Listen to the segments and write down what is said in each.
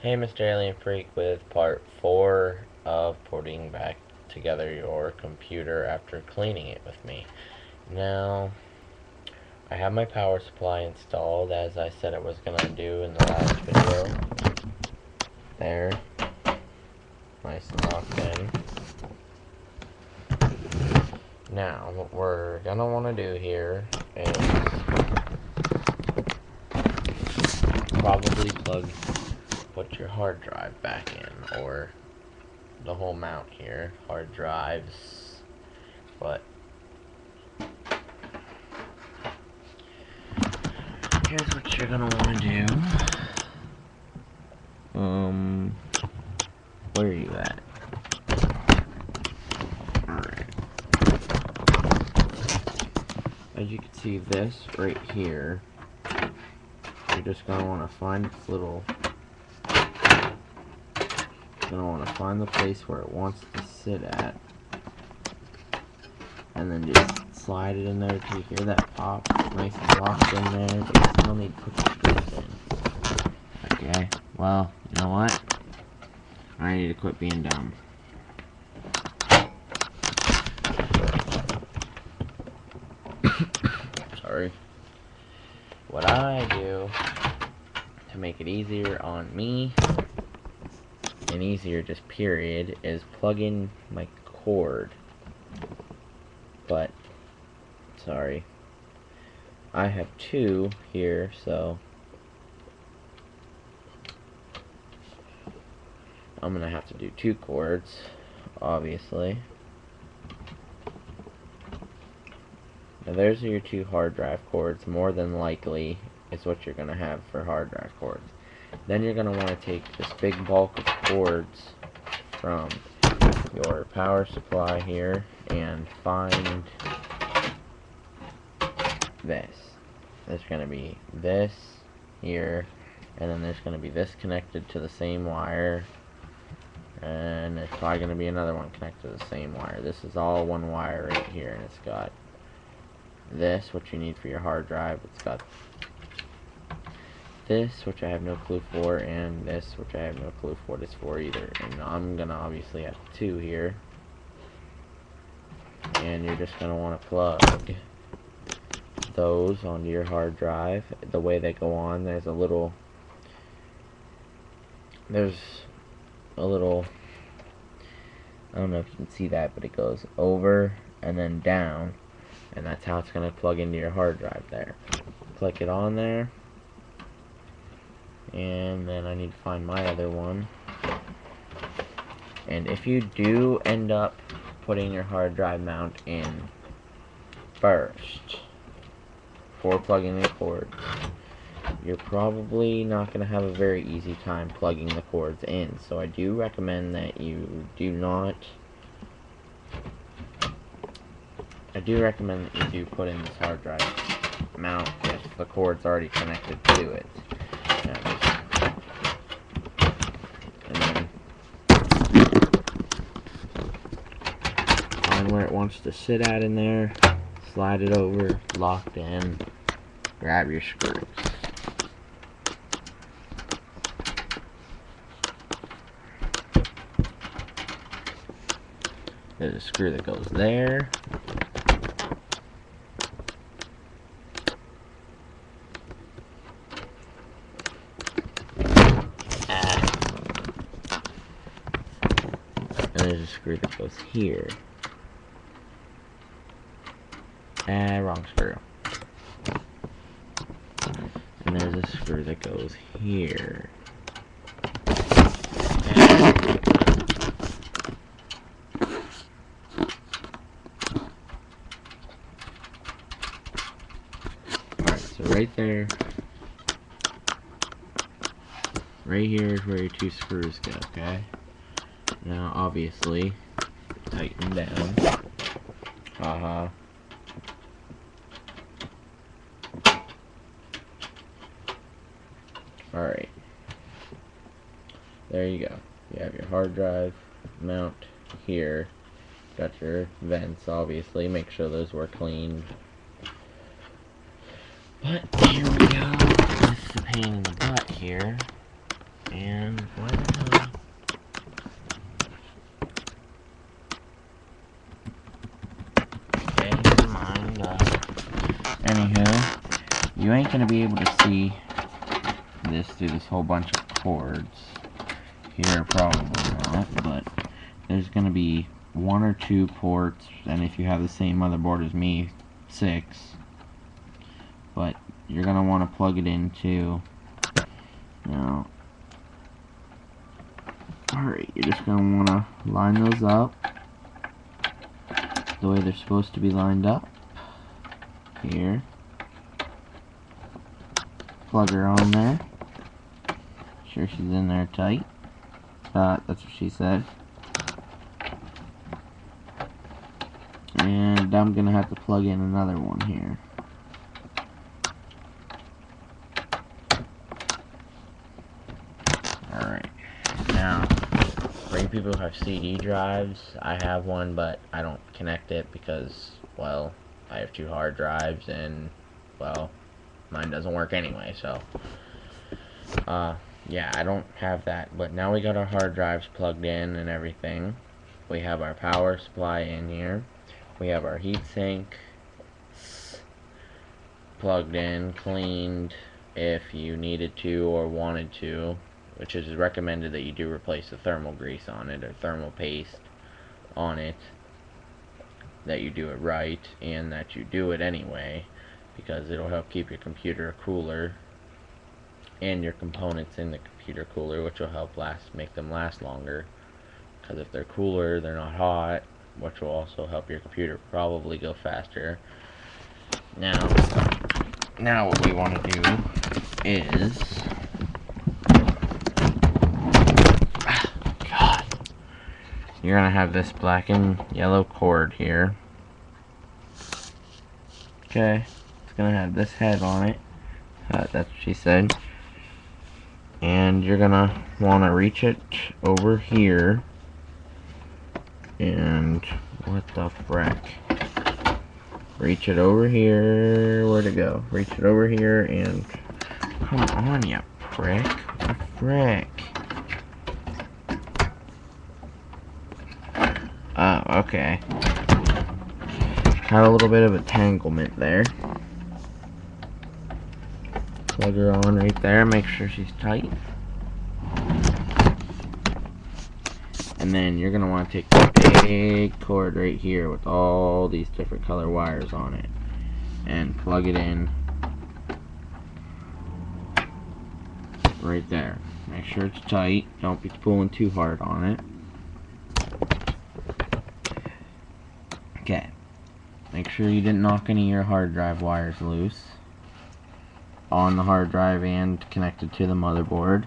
Hey, Mr. Alien Freak, with part 4 of putting back together your computer after cleaning it with me. Now, I have my power supply installed as I said I was going to do in the last video. There. Nice and locked in. Now, what we're going to want to do here is probably put your hard drive back in, or the whole mount here, hard drives, but here's what you're gonna want to do. Where are you at? Alright. As you can see, this right here, you're just gonna want to find this little, gonna want to find the place where it wants to sit at, and then just slide it in there till you hear that pop. It's nice and locked in there, but you still need to put the screws in. Okay, well, you know what? I need to quit being dumb. Sorry. What I do to make it easier on me, and easier just period, is plug in my cord. But, sorry, I have two here, so I'm gonna have to do two cords, obviously. Now there's your two hard drive cords. More than likely is what you're gonna have for hard drive cords. Then you're gonna want to take this big bulk of cords from your power supply here and find this. There's gonna be this here, and then there's gonna be this connected to the same wire, and there's probably going to be another one connected to the same wire. This is all one wire right here, and it's got this, what you need for your hard drive. It's got this, which I have no clue for, and this, which I have no clue for what it's for either. And I'm going to obviously have two here. And you're just going to want to plug those onto your hard drive. The way they go on, there's a little, I don't know if you can see that, but it goes over and then down, and that's how it's going to plug into your hard drive there. Click it on there, and then I need to find my other one. And if you do end up putting your hard drive mount in first before plugging the cords, you're probably not going to have a very easy time plugging the cords in. So I do recommend that you do put in this hard drive mount if the cord's already connected to it. And then find where it wants to sit at in there, slide it over, locked in, grab your screws. There's a screw that goes there. And there's a screw that goes here. Wrong screw. And there's a screw that goes here. So right there, right here is where your two screws go, okay? Now obviously, tighten down. Alright. There you go. You have your hard drive mount here. Got your vents, obviously. Make sure those were cleaned. But here we go. This is a pain in the butt here. And why the hell? Okay, never mind. Anywho, you ain't gonna be able to see this through this whole bunch of cords. Here, probably not, but there's gonna be 1 or 2 ports, and if you have the same motherboard as me, 6. But you're gonna want to plug it into. Now, alright, you're just gonna want to line those up the way they're supposed to be lined up. Here. Plug her on there. Sure she's in there tight. That's what she said. And I'm gonna have to plug in another one here. Alright. Now, for you people who have CD drives, I have one, but I don't connect it because, well, I have 2 hard drives and, well, mine doesn't work anyway, so yeah, I don't have that. But now we got our hard drives plugged in and everything. We have our power supply in here. We have our heatsink plugged in, cleaned if you needed to or wanted to, which is recommended that you do replace the thermal grease on it or thermal paste on it, that you do it right and that you do it anyway, because it'll help keep your computer cooler and your components in the computer cooler, which will help make them last longer, because if they're cooler, they're not hot, which will also help your computer probably go faster. Now what we want to do is, God, you're gonna have this black and yellow cord here. Okay, it's gonna have this head on it. That's what she said. And you're gonna want to reach it over here. And what the frick? Reach it over here. Where'd it go? Reach it over here and come on, you prick. What the frick? Oh, okay. Had a little bit of entanglement there. Plug her on right there, make sure she's tight. And then you're going to want to take the big cord right here with all these different color wires on it and plug it in right there. Make sure it's tight, don't be pulling too hard on it. Okay, make sure you didn't knock any of your hard drive wires loose on the hard drive and connected to the motherboard.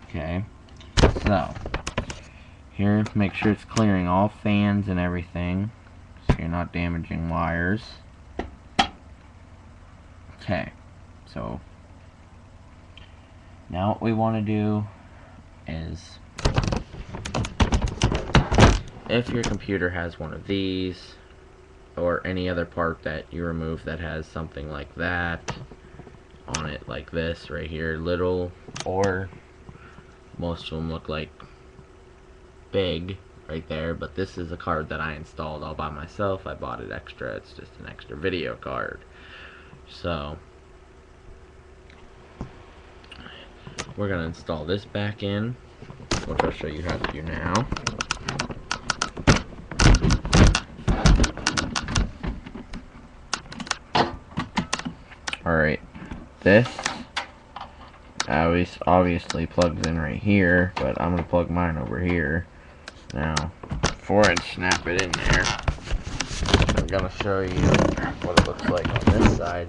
Okay, so here, make sure it's clearing all fans and everything so you're not damaging wires. Okay, so now what we want to do is, if your computer has one of these or any other part that you remove that has something like that on it, like this right here, little, or most of them look like big right there, but this is a card that I installed all by myself. I bought it extra. It's just an extra video card. So we're gonna install this back in, which I'll show you how to do now. Alright, this obviously plugs in right here, but I'm gonna plug mine over here. Now, before I snap it in there, I'm gonna show you what it looks like on this side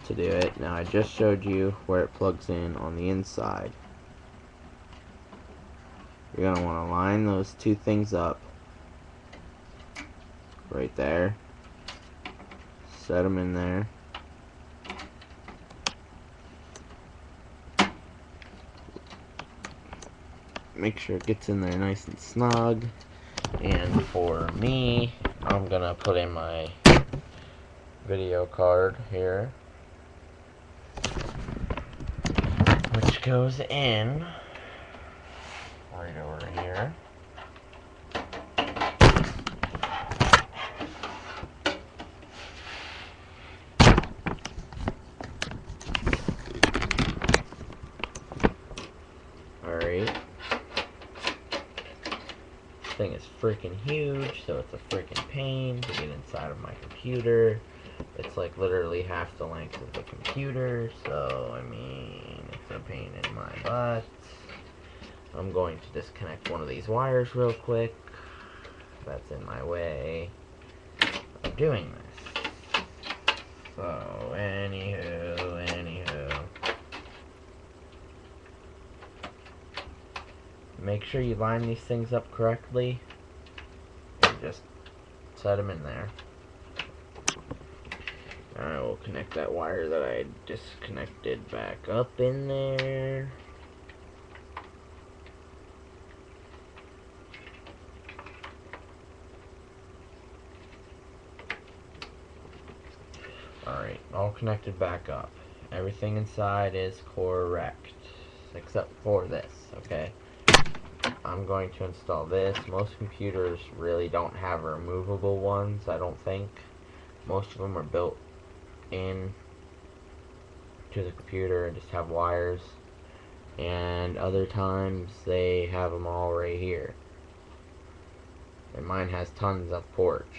to do it. Now, I just showed you where it plugs in on the inside. You're gonna want to line those 2 things up right there. Set them in there. Make sure it gets in there nice and snug. And for me, I'm gonna put in my video card here, which goes in right over here. Alright. This thing is freaking huge, so it's a freaking pain to get inside of my computer. It's like literally half the length of the computer, so I mean, it's a pain in my butt. I'm going to disconnect one of these wires real quick. That's in my way of doing this. So, anywho. Make sure you line these things up correctly and just set them in there. I will connect that wire that I disconnected back up in there. Alright, all connected back up. Everything inside is correct, except for this, okay? I'm going to install this. Most computers really don't have removable ones, I don't think. Most of them are built in to the computer and just have wires. And other times they have them all right here. And mine has tons of ports.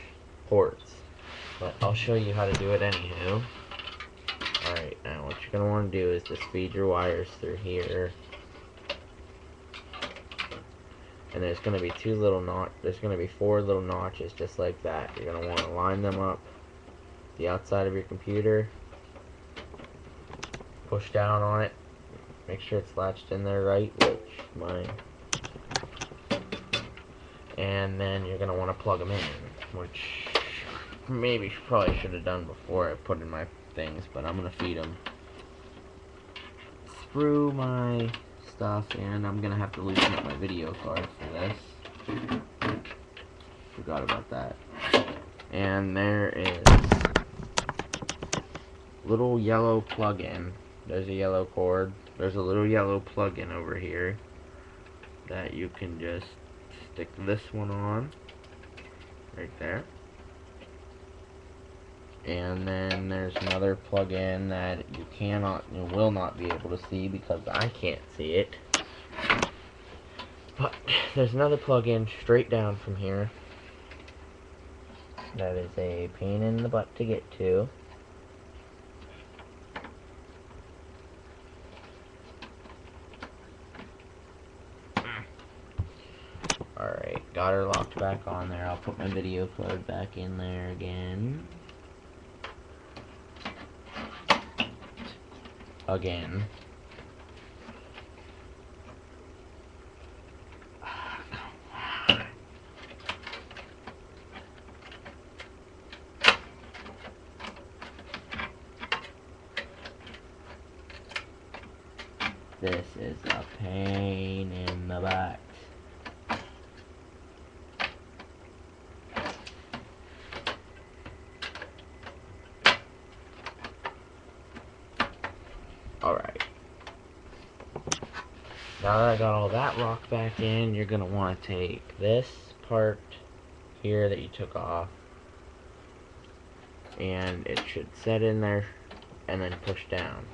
But I'll show you how to do it anywho. Alright, now what you're going to want to do is just feed your wires through here. And there's going to be there's going to be 4 little notches just like that. You're going to want to line them up the outside of your computer. Push down on it. Make sure it's latched in there right, which mine. And then you're going to want to plug them in, which maybe probably should have done before I put in my things, but I'm going to feed them through my stuff, and I'm going to have to loosen up my video card for this. Forgot about that. And there is little yellow plug-in. There's a yellow cord. There's a little yellow plug-in over here that you can just stick this one on right there. And then there's another plug-in that you will not be able to see because I can't see it. But there's another plug-in straight down from here that is a pain in the butt to get to. Alright, got her locked back on there. I'll put my video card back in there again. This is a pain in the butt. Alright. Now that I got all that locked back in, you're going to want to take this part here that you took off, and it should set in there and then push down.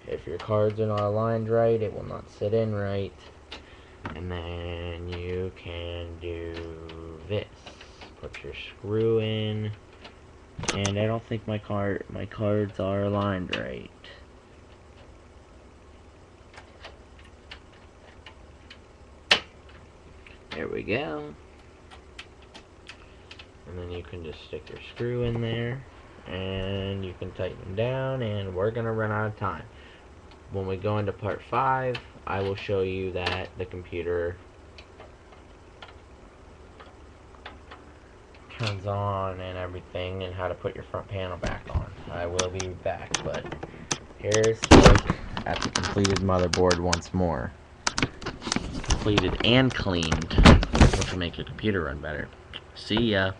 If your cards are not aligned right, it will not sit in right. And then you can do this. Put your screw in. And I don't think my cards are aligned right. There we go. And then you can just stick your screw in there. And you can tighten them down. And we're going to run out of time. When we go into part 5, I will show you that the computer turns on and everything, and how to put your front panel back on. I will be back, but here's a look at the completed motherboard once more. Completed and cleaned, which will make your computer run better. See ya.